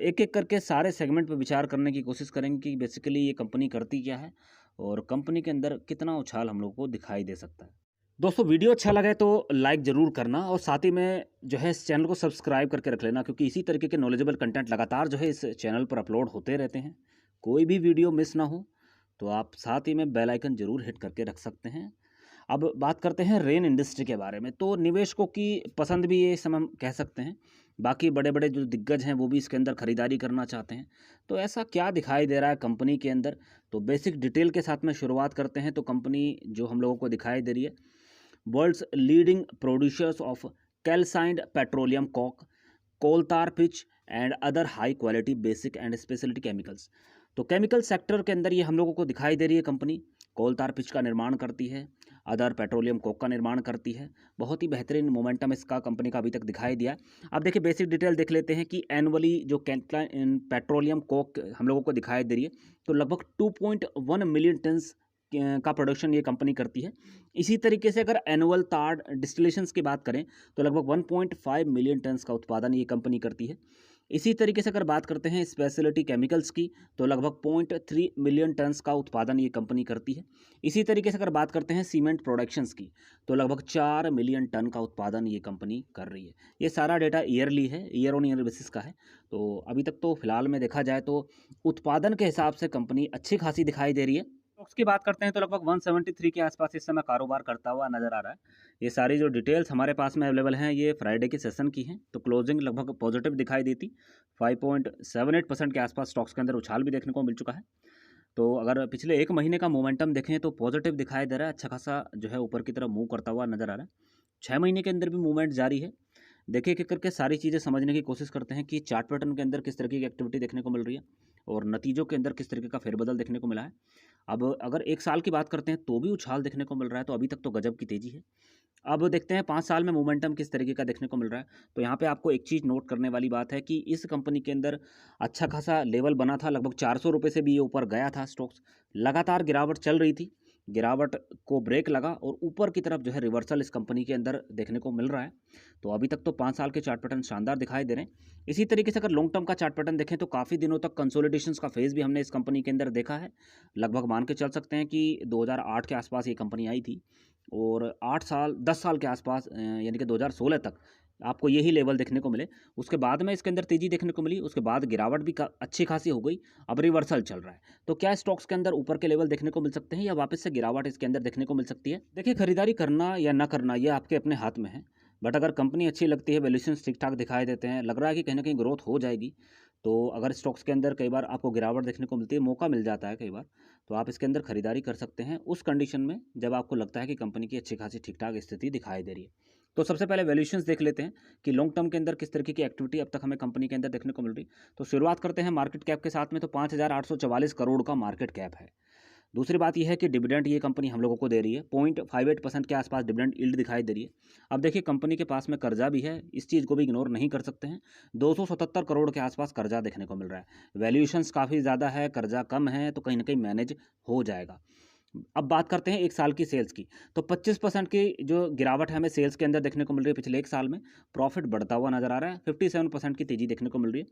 एक एक करके सारे सेगमेंट पे विचार करने की कोशिश करेंगे कि बेसिकली ये कंपनी करती क्या है और कंपनी के अंदर कितना उछाल हम लोग को दिखाई दे सकता है। दोस्तों वीडियो अच्छा लगे तो लाइक ज़रूर करना और साथ ही में जो है इस चैनल को सब्सक्राइब करके रख लेना, क्योंकि इसी तरीके के नॉलेजेबल कंटेंट लगातार जो है इस चैनल पर अपलोड होते रहते हैं। कोई भी वीडियो मिस ना हो तो आप साथ ही में बेल आइकन ज़रूर हिट करके रख सकते हैं। अब बात करते हैं रेन इंडस्ट्री के बारे में। तो निवेशकों की पसंद भी ये समय हम कह सकते हैं, बाकी बड़े बड़े जो दिग्गज हैं वो भी इसके अंदर खरीदारी करना चाहते हैं। तो ऐसा क्या दिखाई दे रहा है कंपनी के अंदर, तो बेसिक डिटेल के साथ में शुरुआत करते हैं। तो कंपनी जो हम लोगों को दिखाई दे रही है, world's leading producers of calcined petroleum coke, coal tar pitch and other high quality basic and speciality chemicals. तो केमिकल सेक्टर के अंदर ये हम लोगों को दिखाई दे रही है कंपनी। कोल तार पिच का निर्माण करती है, अदर पेट्रोलियम कोक का निर्माण करती है। बहुत ही बेहतरीन मोमेंटम इसका कंपनी का अभी तक दिखाई दिया। अब देखिए बेसिक डिटेल देख लेते हैं कि एनुअली जो पेट्रोलियम कोक हम लोगों को दिखाई दे रही है, तो लगभग 2.1 मिलियन टन्स का प्रोडक्शन ये कंपनी करती है। इसी तरीके से अगर एनुअल तार डिस्टिलेशंस की बात करें तो लगभग 1.5 मिलियन टन्स का उत्पादन ये कंपनी करती है। इसी तरीके से अगर बात करते हैं स्पेशलिटी केमिकल्स की, तो लगभग 0.3 मिलियन टन्स का उत्पादन ये कंपनी करती है। इसी तरीके से अगर बात करते हैं सीमेंट प्रोडक्शंस की, तो लगभग 4 मिलियन टन का उत्पादन ये कंपनी कर रही है। ये सारा डेटा ईयरली है, ईयर ऑन ईयर बेसिस का है। तो अभी तक तो फिलहाल में देखा जाए तो उत्पादन के हिसाब से कंपनी अच्छी खासी दिखाई दे रही है। स्टॉक्स की बात करते हैं तो लगभग 173 के आसपास इस समय कारोबार करता हुआ नजर आ रहा है। ये सारी जो डिटेल्स हमारे पास में अवेलेबल हैं ये फ्राइडे के सेशन की हैं। तो क्लोजिंग लगभग पॉजिटिव दिखाई देती, 5.78% के आसपास स्टॉक्स के अंदर उछाल भी देखने को मिल चुका है। तो अगर पिछले एक महीने का मोमेंटम देखें तो पॉजिटिव दिखाई दे रहा है, अच्छा खासा जो है ऊपर की तरफ मूव करता हुआ नजर आ रहा है। 6 महीने के अंदर भी मूवमेंट जारी है। देखिए एक एक करके सारी चीज़ें समझने की कोशिश करते हैं कि चार्ट पैटर्न के अंदर किस तरीके की एक्टिविटी देखने को मिल रही है और नतीजों के अंदर किस तरीके का फेरबदल देखने को मिला है। अब अगर एक साल की बात करते हैं तो भी उछाल देखने को मिल रहा है, तो अभी तक तो गजब की तेज़ी है। अब देखते हैं 5 साल में मोमेंटम किस तरीके का देखने को मिल रहा है। तो यहाँ पे आपको एक चीज़ नोट करने वाली बात है कि इस कंपनी के अंदर अच्छा खासा लेवल बना था, लगभग 400 रुपये से भी ये ऊपर गया था स्टॉक्स। लगातार गिरावट चल रही थी, गिरावट को ब्रेक लगा और ऊपर की तरफ जो है रिवर्सल इस कंपनी के अंदर देखने को मिल रहा है। तो अभी तक तो 5 साल के चार्ट पैटर्न शानदार दिखाई दे रहे हैं। इसी तरीके से अगर लॉन्ग टर्म का चार्ट पैटर्न देखें तो काफ़ी दिनों तक कंसोलिडेशंस का फेज़ भी हमने इस कंपनी के अंदर देखा है। लगभग मान के चल सकते हैं कि 2008 के आसपास ये कंपनी आई थी और 10 साल के आसपास यानी कि 2016 तक आपको यही लेवल देखने को मिले। उसके बाद में इसके अंदर तेज़ी देखने को मिली, उसके बाद गिरावट भी अच्छी खासी हो गई, अब रिवर्सल चल रहा है। तो क्या स्टॉक्स के अंदर ऊपर के लेवल देखने को मिल सकते हैं या वापस से गिरावट इसके अंदर देखने को मिल सकती है? देखिए खरीदारी करना या ना करना ये आपके अपने हाथ में है। बट अगर कंपनी अच्छी लगती है, वैल्यूएशंस ठीक ठाक दिखाई देते हैं, लग रहा है कि कहीं ना कहीं ग्रोथ हो जाएगी, तो अगर स्टॉक्स के अंदर कई बार आपको गिरावट देखने को मिलती है, मौका मिल जाता है कई बार, तो आप इसके अंदर खरीदारी कर सकते हैं उस कंडीशन में जब आपको लगता है कि कंपनी की अच्छी खासी ठीक ठाक स्थिति दिखाई दे रही है। तो सबसे पहले वैल्यूएशंस देख लेते हैं कि लॉन्ग टर्म के अंदर किस तरीके की एक्टिविटी अब तक हमें कंपनी के अंदर देखने को मिल रही। तो शुरुआत करते हैं मार्केट कैप के साथ में। तो 5,844 करोड़ का मार्केट कैप है। दूसरी बात यह है कि डिविडेंड ये कंपनी हम लोगों को दे रही है, 0.58% के आसपास डिविडेंड यील्ड दिखाई दे रही है। अब देखिए कंपनी के पास में कर्जा भी है, इस चीज़ को भी इग्नोर नहीं कर सकते हैं। 277 करोड़ के आसपास कर्जा देखने को मिल रहा है। वैल्यूएशंस काफ़ी ज़्यादा है, कर्जा कम है, तो कहीं ना कहीं मैनेज हो जाएगा। अब बात करते हैं एक साल की सेल्स की। तो 25% की जो गिरावट है हमें सेल्स के अंदर देखने को मिल रही है पिछले एक साल में। प्रॉफिट बढ़ता हुआ नजर आ रहा है, 57% की तेजी देखने को मिल रही है।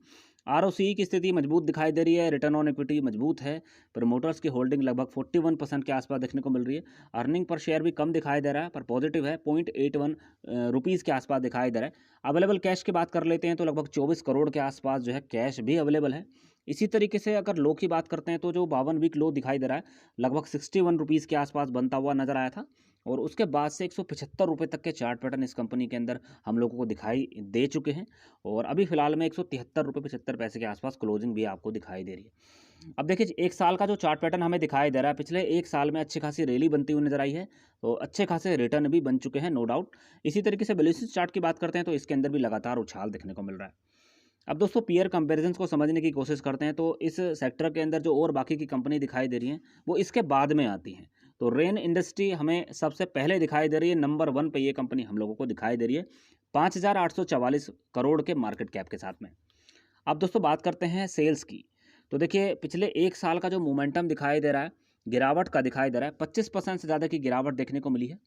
आरओसी की स्थिति मजबूत दिखाई दे रही है, रिटर्न ऑन इक्विटी मजबूत है। प्रमोटर्स की होल्डिंग लगभग 41% के आसपास देखने को मिल रही है। अर्निंग पर शेयर भी कम दिखाई दे रहा है पर पॉजिटिव है, 0.81 रुपीज़ के आसपास दिखाई दे रहा है। अवेलेबल कैश की बात कर लेते हैं तो लगभग 24 करोड़ के आसपास जो है कैश भी अवेलेबल है। इसी तरीके से अगर लो की बात करते हैं तो जो 52 वीक लो दिखाई दे रहा है, लगभग 61 रुपीज़ के आसपास बनता हुआ नजर आया था और उसके बाद से 175 रुपये तक के चार्ट पैटर्न इस कंपनी के अंदर हम लोगों को दिखाई दे चुके हैं और अभी फिलहाल में 173 रुपये 75 पैसे के आसपास क्लोजिंग भी आपको दिखाई दे रही है। अब देखिए एक साल का जो चार्ट पैटर्न हमें दिखाई दे रहा है, पिछले एक साल में अच्छी खासी रैली बनती हुई नजर आई है, तो अच्छे खासे रिटर्न भी बन चुके हैं, नो डाउट। इसी तरीके से बैलेंस चार्ट की बात करते हैं तो इसके अंदर भी लगातार उछाल देखने को मिल रहा है। अब दोस्तों पीयर कंपैरिजंस को समझने की कोशिश करते हैं तो इस सेक्टर के अंदर जो और बाकी की कंपनी दिखाई दे रही हैं वो इसके बाद में आती हैं। तो रेन इंडस्ट्री हमें सबसे पहले दिखाई दे रही है, नंबर 1 पे ये कंपनी हम लोगों को दिखाई दे रही है 5,844 करोड़ के मार्केट कैप के साथ में। अब दोस्तों बात करते हैं सेल्स की। तो देखिए पिछले एक साल का जो मोमेंटम दिखाई दे रहा है, गिरावट का दिखाई दे रहा है, 25% से ज़्यादा की गिरावट देखने को मिली है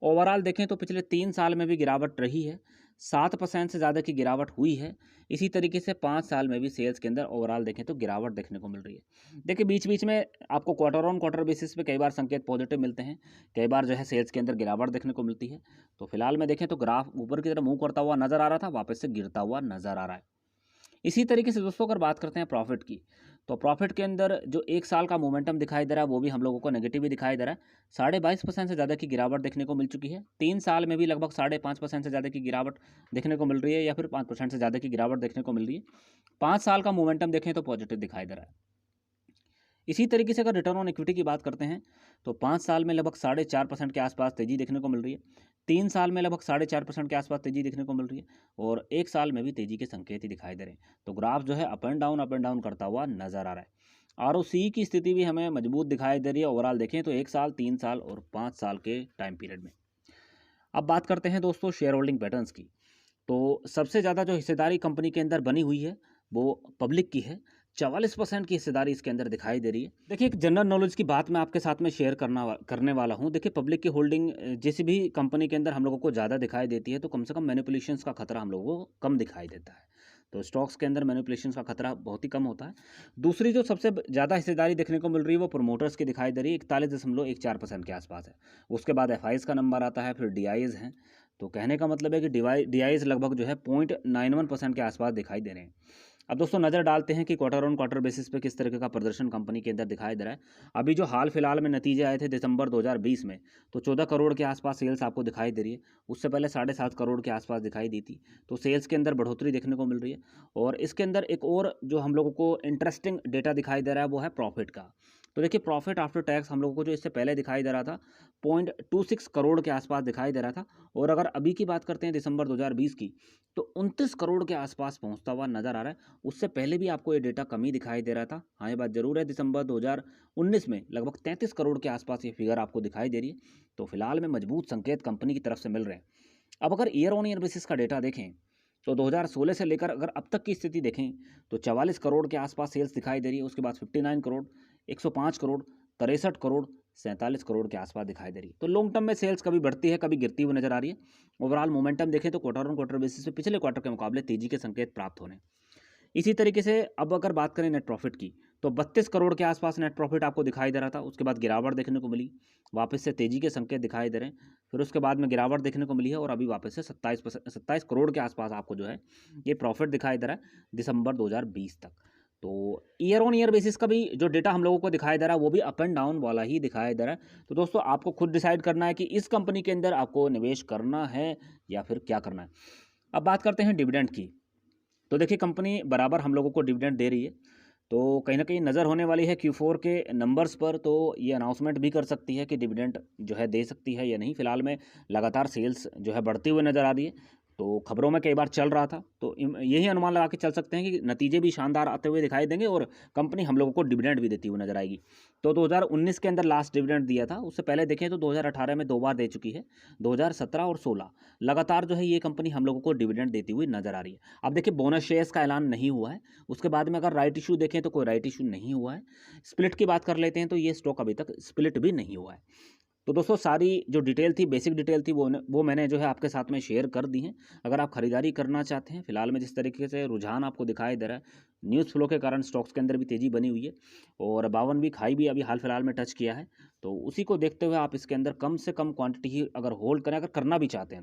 ओवरऑल देखें तो पिछले 3 साल में भी गिरावट रही है, 7% से ज़्यादा की गिरावट हुई है। इसी तरीके से 5 साल में भी सेल्स के अंदर ओवरऑल देखें तो गिरावट देखने को मिल रही है। देखिए बीच बीच में आपको क्वार्टर ऑन क्वार्टर बेसिस पे कई बार संकेत पॉजिटिव मिलते हैं, कई बार जो है सेल्स के अंदर गिरावट देखने को मिलती है। तो फिलहाल में देखें तो ग्राफ ऊपर की तरफ मूव करता हुआ नज़र आ रहा था, वापस से गिरता हुआ नज़र आ रहा है। इसी तरीके से दोस्तों अगर बात करते हैं प्रॉफिट की, तो प्रॉफिट के अंदर जो 1 साल का मोमेंटम दिखाई दे रहा है वो भी हम लोगों को नेगेटिव ही दिखाई दे रहा है। 22.5% से ज़्यादा की गिरावट देखने को मिल चुकी है। 3 साल में भी लगभग 5.5% से ज़्यादा की गिरावट देखने को मिल रही है, या फिर 5% से ज़्यादा की गिरावट देखने को मिल रही है। 5 साल का मोमेंटम देखें तो पॉजिटिव दिखाई दे रहा है। इसी तरीके से अगर रिटर्न ऑन इक्विटी की बात करते हैं, तो 5 साल में लगभग 4.5% के आसपास तेज़ी देखने को मिल रही है। 3 साल में लगभग 4.5% के आसपास तेज़ी देखने को मिल रही है, और 1 साल में भी तेज़ी के संकेत ही दिखाई दे रहे हैं। तो ग्राफ जो है अप एंड डाउन करता हुआ नज़र आ रहा है। आरओसी की स्थिति भी हमें मजबूत दिखाई दे रही है। ओवरऑल देखें तो 1 साल, 3 साल और 5 साल के टाइम पीरियड में। अब बात करते हैं दोस्तों शेयर होल्डिंग पैटर्न्स की। तो सबसे ज़्यादा जो हिस्सेदारी कंपनी के अंदर बनी हुई है वो पब्लिक की है। 44% की हिस्सेदारी इसके अंदर दिखाई दे रही है। देखिए एक जनरल नॉलेज की बात मैं आपके साथ में शेयर करने वाला हूँ। देखिए पब्लिक की होल्डिंग जिस भी कंपनी के अंदर हम लोगों को ज़्यादा दिखाई देती है, तो कम से कम मैनिपुलेशंस का खतरा हम लोगों को कम दिखाई देता है। तो स्टॉक्स के अंदर मैनिपुलेशंस का खतरा बहुत ही कम होता है। दूसरी जो सबसे ज़्यादा हिस्सेदारी देखने को मिल रही है वो प्रोमोटर्स की दिखाई दे रही है, 41.14% के आसपास है। उसके बाद एफ का नंबर आता है, फिर डी हैं। तो कहने का मतलब है कि डी लगभग जो है 0.91% के आसपास दिखाई दे रहे हैं। अब दोस्तों नज़र डालते हैं कि क्वार्टर ऑन क्वार्टर बेसिस पे किस तरीके का प्रदर्शन कंपनी के अंदर दिखाई दे रहा है। अभी जो हाल फिलहाल में नतीजे आए थे दिसंबर 2020 में, तो 14 करोड़ के आसपास सेल्स आपको दिखाई दे रही है। उससे पहले 7.5 करोड़ के आसपास दिखाई दी थी। तो सेल्स के अंदर बढ़ोतरी देखने को मिल रही है। और इसके अंदर एक और जो हम लोगों को इंटरेस्टिंग डेटा दिखाई दे रहा है वो है प्रॉफिट का। तो देखिए प्रॉफिट आफ्टर टैक्स हम लोगों को जो इससे पहले दिखाई दे रहा था 0.26 करोड़ के आसपास दिखाई दे रहा था, और अगर अभी की बात करते हैं दिसंबर 2020 की, तो 29 करोड़ के आसपास पहुंचता हुआ नजर आ रहा है। उससे पहले भी आपको ये डेटा कम ही दिखाई दे रहा था। हाँ ये बात जरूर है, दिसंबर 2019 में लगभग 33 करोड़ के आसपास ये फिगर आपको दिखाई दे रही है। तो फिलहाल में मजबूत संकेत कंपनी की तरफ से मिल रहे हैं। अब अगर ईयर ऑन ईयर बेसिस का डेटा देखें, तो 2016 से लेकर अगर अब तक की स्थिति देखें, तो 44 करोड़ के आसपास सेल्स दिखाई दे रही है। उसके बाद 59 करोड़, 105 करोड़, 63 करोड़, 47 करोड़ के आसपास दिखाई दे रही है। तो लॉन्ग टर्म में सेल्स कभी बढ़ती है कभी गिरती हुई नजर आ रही है। ओवरऑल मोमेंटम देखें तो क्वार्टर ऑन क्वार्टर बेसिस पे पिछले क्वार्टर के मुकाबले तेजी के संकेत प्राप्त होने। इसी तरीके से अब अगर बात करें नेट प्रॉफिट की, तो 32 करोड़ के आसपास नेट प्रॉफिट आपको दिखाई दे रहा था। उसके बाद गिरावट देखने को मिली, वापस से तेजी के संकेत दिखाई दे रहे हैं। फिर उसके बाद में गिरावट देखने को मिली है, और अभी वापस से 27 करोड़ के आसपास आपको जो है ये प्रॉफिट दिखाई दे रहा है दिसंबर 2020 तक। तो ईयर ऑन ईयर बेसिस का भी जो डेटा हम लोगों को दिखाई दे रहा है वो भी अप एंड डाउन वाला ही दिखाई दे रहा है। तो दोस्तों आपको खुद डिसाइड करना है कि इस कंपनी के अंदर आपको निवेश करना है या फिर क्या करना है। अब बात करते हैं डिविडेंड की। तो देखिए कंपनी बराबर हम लोगों को डिविडेंड दे रही है, तो कहीं ना कहीं नज़र होने वाली है Q4 के नंबर्स पर। तो ये अनाउंसमेंट भी कर सकती है कि डिविडेंड जो है दे सकती है या नहीं। फिलहाल में लगातार सेल्स जो है बढ़ती हुई नज़र आ रही है, तो खबरों में कई बार चल रहा था। तो यही अनुमान लगा के चल सकते हैं कि नतीजे भी शानदार आते हुए दिखाई देंगे, और कंपनी हम लोगों को डिविडेंड भी देती हुई नजर आएगी। तो 2019 के अंदर लास्ट डिविडेंड दिया था, उससे पहले देखें तो 2018 में 2 बार दे चुकी है। 2017 और 16 लगातार जो है ये कंपनी हम लोगों को डिविडेंड देती हुई नजर आ रही है। अब देखिए बोनस शेयर्स का ऐलान नहीं हुआ है। उसके बाद में अगर राइट इशू देखें तो कोई राइट इशू नहीं हुआ है। स्प्लिट की बात कर लेते हैं, तो ये स्टॉक अभी तक स्प्लिट भी नहीं हुआ है। तो दोस्तों सारी जो डिटेल थी, बेसिक डिटेल थी, वो मैंने जो है आपके साथ में शेयर कर दी हैं। अगर आप खरीदारी करना चाहते हैं, फिलहाल में जिस तरीके से रुझान आपको दिखाई दे रहा है, न्यूज़ फ्लो के कारण स्टॉक्स के अंदर भी तेज़ी बनी हुई है, और 52वीं खाई भी अभी हाल फिलहाल में टच किया है। तो उसी को देखते हुए आप इसके अंदर कम से कम क्वांटिटी ही अगर होल्ड करें, अगर करना भी चाहते हैं